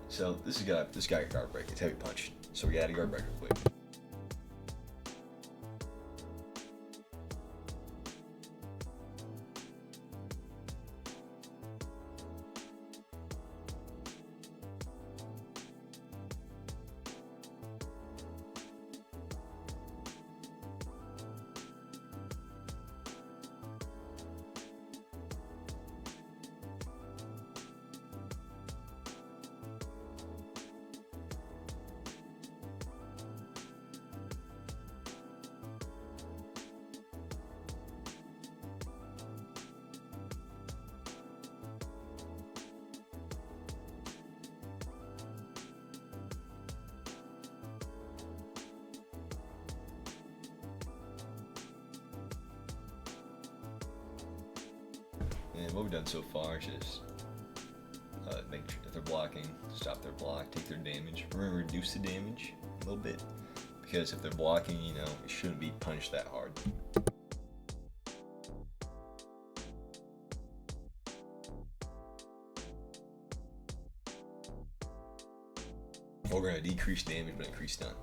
So this guy got guard break. It's heavy punch. So we gotta guard break real quick. And what we've done so far is just make sure if they're blocking, stop their block, take their damage. We're gonna reduce the damage a little bit because if they're blocking, you know, it shouldn't be punished that hard. We're gonna decrease damage but increase stun.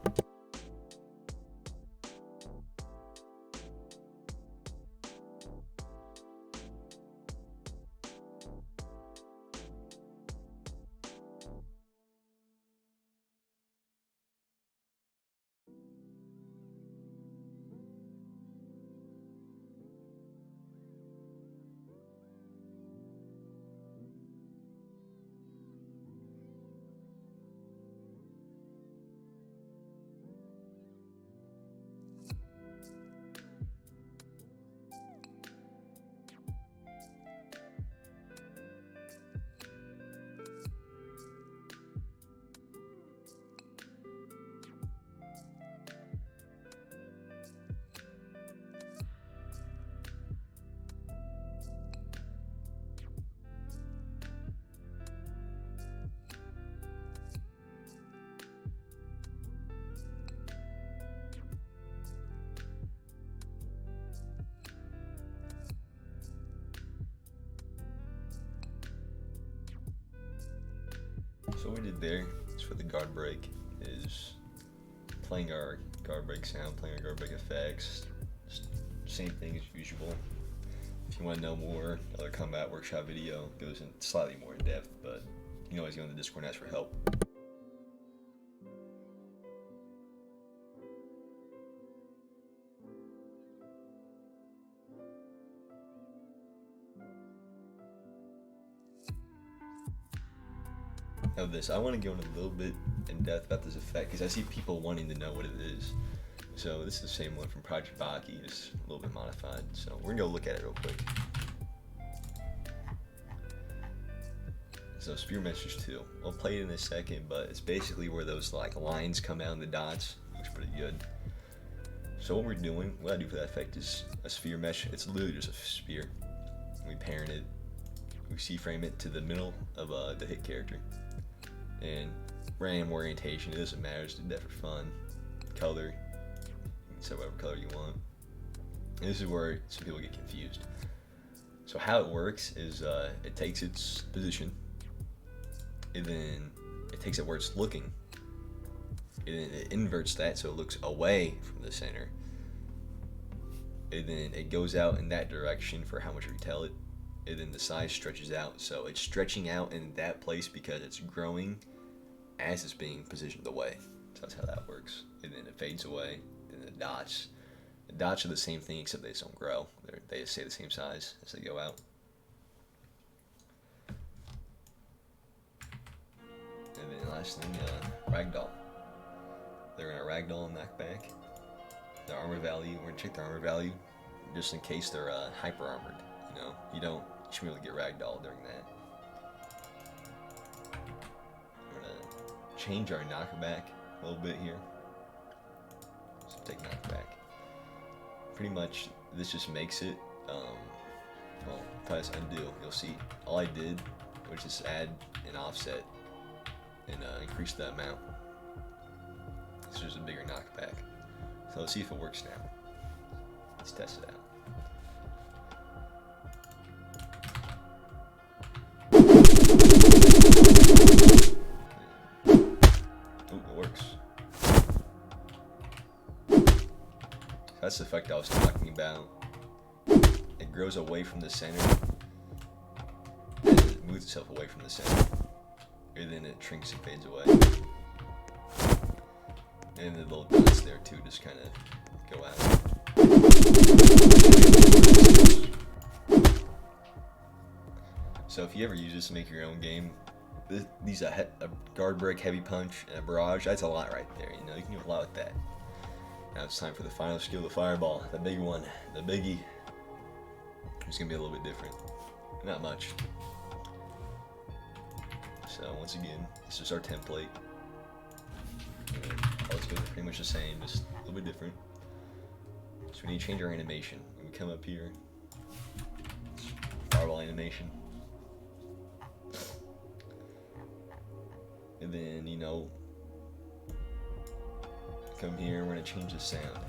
So what we did there is for the guard break is playing our guard break sound, playing our guard break effects, same thing as usual. If you want to know more, other combat workshop video goes in slightly more in depth, but you can always go in the Discord and ask for help. Of this, I want to go in a little bit in depth about this effect because I see people wanting to know what it is. So this is the same one from Project Baki, just a little bit modified. So we're gonna go look at it real quick. So Spear Message 2, we'll play it in a second, but it's basically where those like lines come out in the dots. Looks pretty good. So what we're doing, what I do for that effect is a sphere mesh. It's literally just a sphere. We parent it, we C-frame it to the middle of the hit character. And random orientation, it doesn't matter, just do that for fun. Color, you can set whatever color you want. And this is where some people get confused. So how it works is it takes its position, and then it takes it where it's looking, and then it inverts that so it looks away from the center, and then it goes out in that direction for how much we tell it. And then the size stretches out, so it's stretching out in that place because it's growing as it's being positioned away. So that's how that works. And then it fades away. And the dots are the same thing except they just don't grow. They stay the same size as they go out. And then last thing, ragdoll. They're gonna ragdoll and knock back. Their armor value. We're gonna check their armor value just in case they're hyper armored. You know, you should be able to get ragdoll during that. We're gonna change our knockback a little bit here. So take knockback. Pretty much, this just makes it, well, press undo. You'll see all I did was just add an offset and increase the amount. It's just a bigger knockback. So let's see if it works now. Let's test it out. That's the effect I was talking about. It grows away from the center, and it moves itself away from the center, and then it shrinks and fades away. And the little dots there too just kind of go out. So if you ever use this to make your own game, these a guard break, heavy punch, and a barrage, that's a lot right there. You know, you can do a lot with that. Now it's time for the final skill, the fireball, the big one, the biggie. It's gonna be a little bit different, not much. So once again, this is our template. All the skills are pretty much the same, just a little bit different. So we need to change our animation. When we come up here, fireball animation. And then, you know, come here, we're gonna change the sound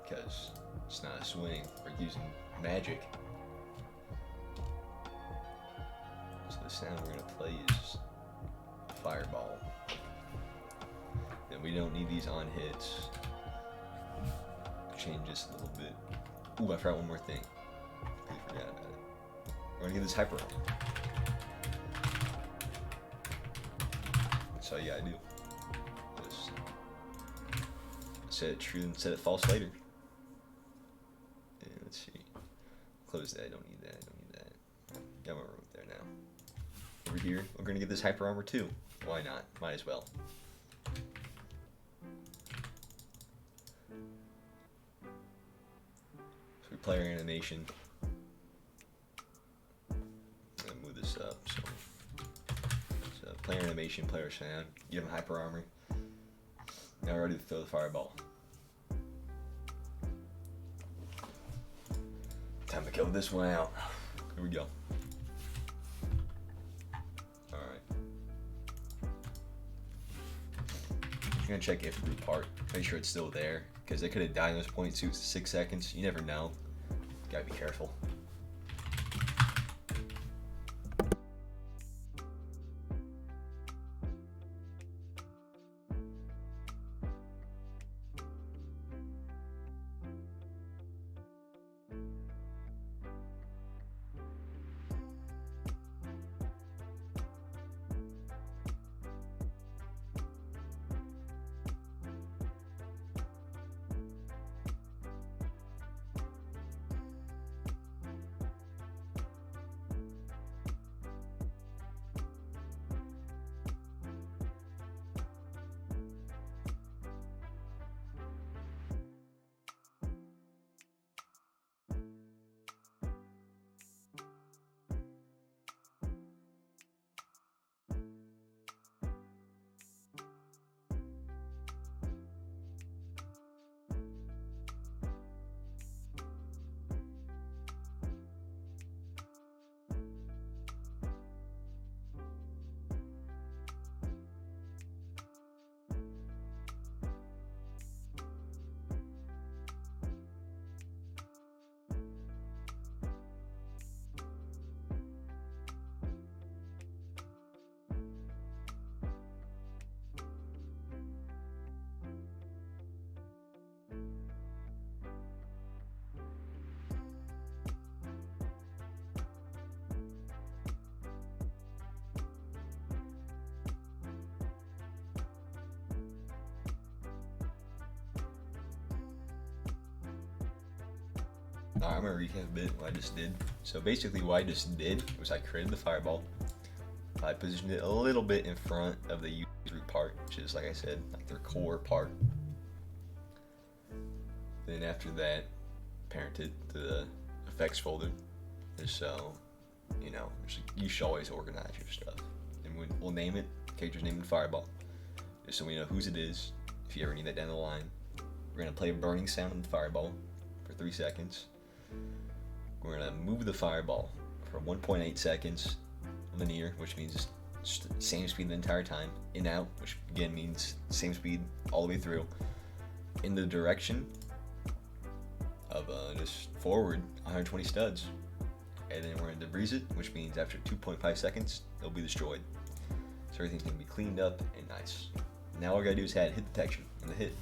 because it's not a swing, we're using magic. So the sound we're gonna play is fireball. And we don't need these on hits. Change this a little bit. Ooh, I forgot one more thing. I forgot about it. We're gonna get this hyper armor. That's all you gotta do. Just set it true and set it false later. And let's see. Close that. I don't need that. I don't need that. Got my room there now. Over here, we're gonna get this hyper armor too. Why not? Might as well. So we play our animation. I'm gonna move this up. So player animation, player sound. Give him hyper armor. Now we're ready to throw the fireball. Time to kill this one out. Here we go. Alright. I'm gonna check if root part. Make sure it's still there. Because they could have died in those 0.6 seconds. You never know. Gotta be careful. Alright, I'm gonna recap a bit what I just did. So basically what I just did was I created the fireball. I positioned it a little bit in front of the use root part, which is, like I said, like their core part. Then after that, parented to the effects folder, just so, you know, you should always organize your stuff. And we'll name it, character's name it fireball, just so we know whose it is, if you ever need that down the line. We're gonna play a burning sound on the fireball for 3 seconds. We're gonna move the fireball for 1.8 seconds linear, which means same speed the entire time. In out, which again means same speed all the way through. In the direction of just forward 120 studs. And then we're gonna debreeze it, which means after 2.5 seconds, it'll be destroyed. So everything's gonna be cleaned up and nice. Now all we gotta do is hit detection and the hit.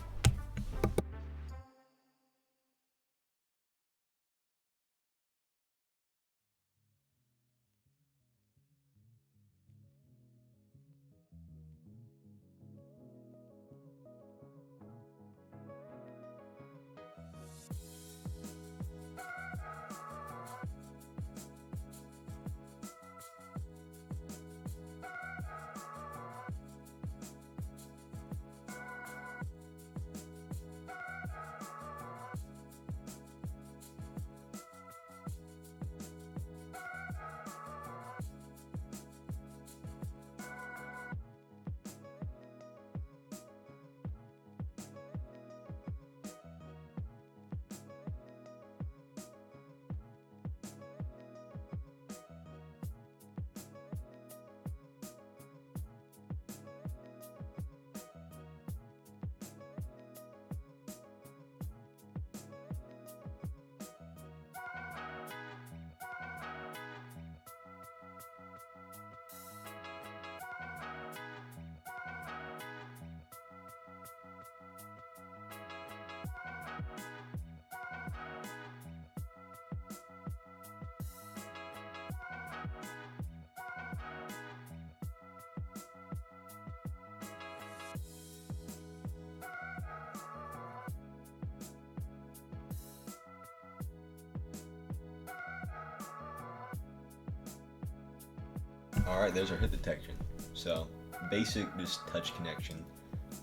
Alright, there's our hit detection. So, basic, just touch connection.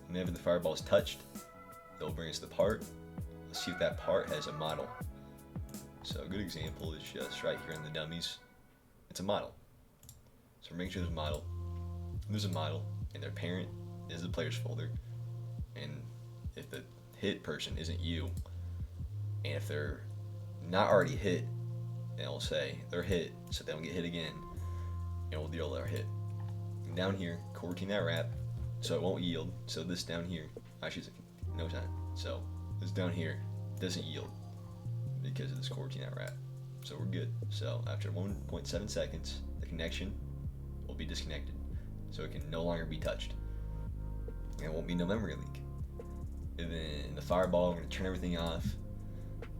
Whenever the fireball is touched, it'll bring us the part. Let's see if that part has a model. So a good example is just right here in the dummies. It's a model. So make sure there's a model. There's a model, and their parent is the player's folder. And if the hit person isn't you, and if they're not already hit, then it'll say they're hit, so they don't get hit again, and we'll deal their hit. And down here, coroutine that wrap, so it won't yield. So this down here, actually, no time. So this down here doesn't yield because of this coroutine that wrap. So we're good. So after 1.7 seconds, the connection will be disconnected, so it can no longer be touched. And it won't be no memory leak. And then the fireball, we're gonna turn everything off,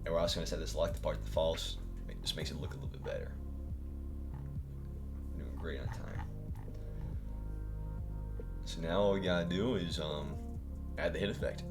and we're also gonna set this lock the part to false. It just makes it look a little bit better. We're doing great on time. So now all we gotta do is add the hit effect.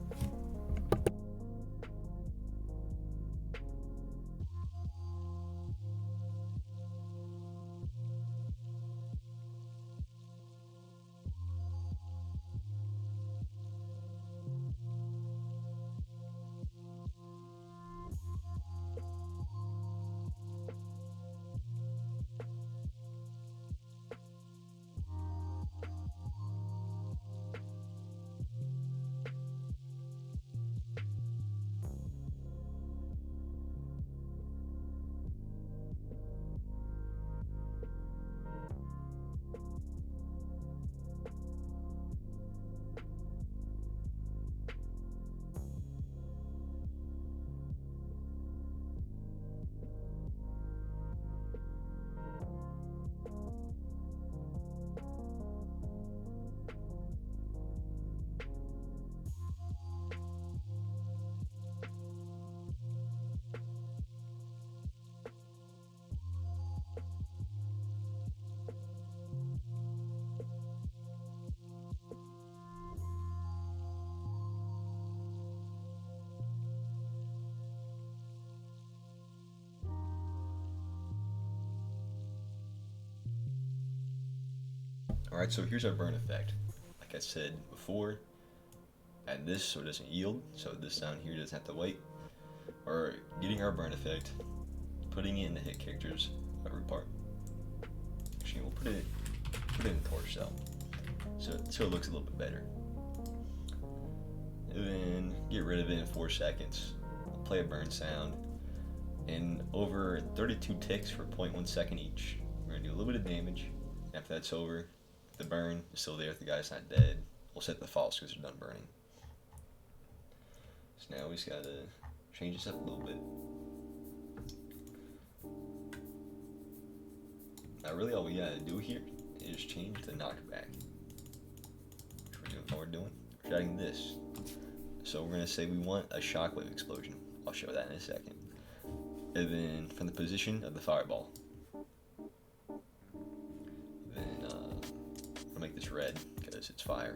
Alright, so here's our burn effect. Like I said before, add this so it doesn't yield, so this down here doesn't have to wait. Or getting our burn effect, putting it in the hit characters root part. Actually, we'll put it in torso, so it looks a little bit better. And then get rid of it in 4 seconds. Play a burn sound, and over 32 ticks for 0.1 second each. We're gonna do a little bit of damage. After that's over, the burn is still there if the guy's not dead. We'll set the false because they're done burning. So now we just gotta change this up a little bit. Now really all we gotta do here is change the knockback. What we're doing, we're adding this. So we're gonna say we want a shockwave explosion. I'll show that in a second. And then from the position of the fireball. I'll make this red because it's fire.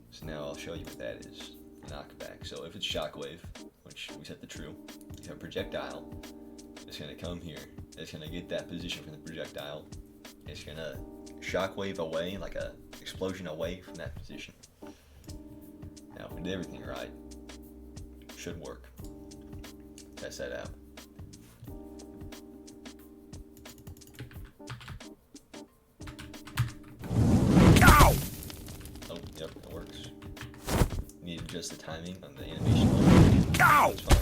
So now I'll show you what that is. Knockback. So if it's shockwave, which we set to true, you have a projectile. It's gonna come here. It's gonna get that position from the projectile. It's gonna shockwave away, like a explosion away from that position. Now if we did everything right, it should work. Test that out. Yep, it works. You need to adjust the timing on the animation. Ow! That's fine.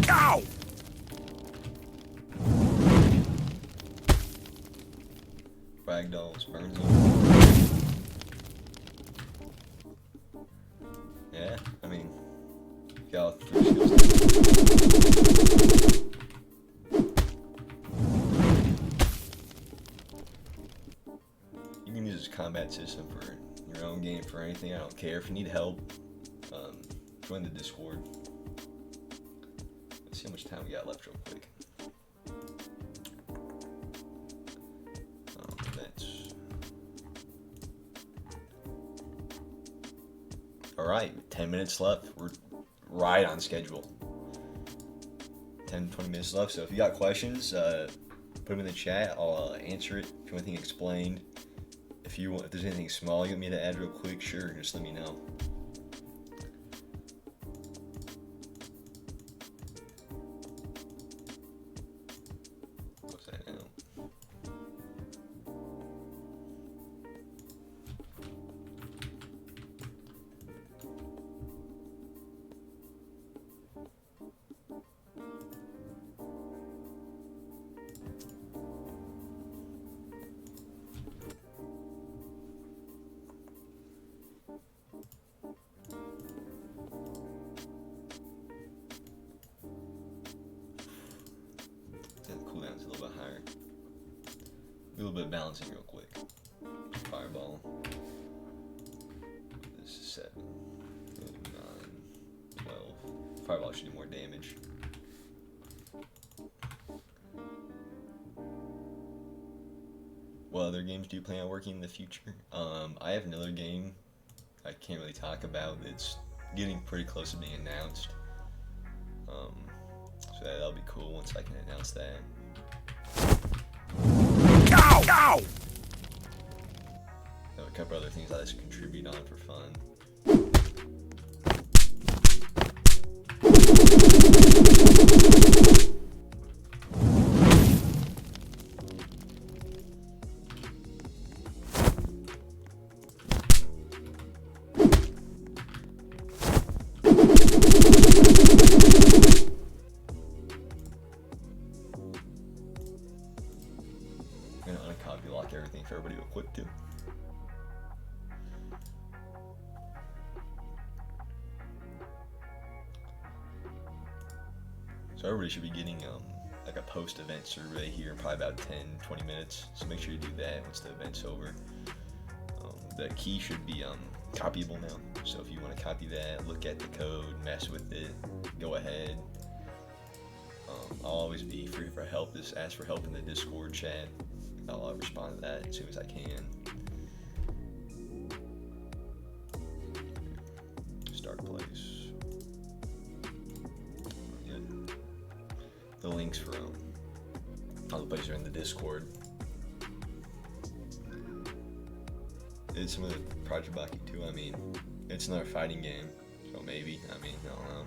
Ow! Ragdolls, burns them. Yeah, I mean, you got all 3 skills. You can use this combat system for your own game, for anything. I don't care. If you need help, join the Discord. Let's see how much time we got left real quick. Events. Alright, 10 minutes left. We're right on schedule. 10-20 minutes left, so if you got questions, put them in the chat. I'll answer it. If you want anything explained, if there's anything small you want me to add real quick, sure, just let me know. What's that now? Cooldown's a little bit higher. A little bit of balancing real quick. Fireball. This is 7, 9, 12. Fireball should do more damage. What other games do you plan on working in the future? I have another game I can't really talk about. It's getting pretty close to being announced. So that'll be cool once I can announce that. Ow! Ow! I have a couple other things I just contribute on for fun. I'm gonna uncopy lock everything for everybody to equip to. So everybody should be getting like a post-event survey here in probably about 10-20 minutes. So make sure you do that once the event's over. The key should be copyable now. So if you want to copy that, look at the code, mess with it, go ahead. I'll always be free for help. Just ask for help in the Discord chat. I'll respond to that as soon as I can. Start place. Yeah. The links for all the places are in the Discord. It's some of the Project Baki too. I mean, it's another fighting game, so maybe. I mean, I don't know.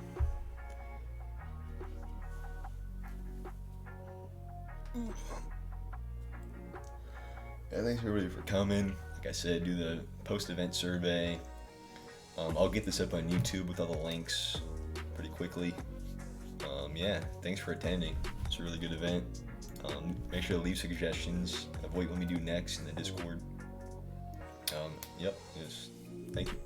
Yeah, thanks everybody for coming. Like I said, do the post-event survey. I'll get this up on YouTube with all the links pretty quickly. Yeah, thanks for attending. It's a really good event. Make sure to leave suggestions of what you want me to do next in the Discord. Yep, thank you.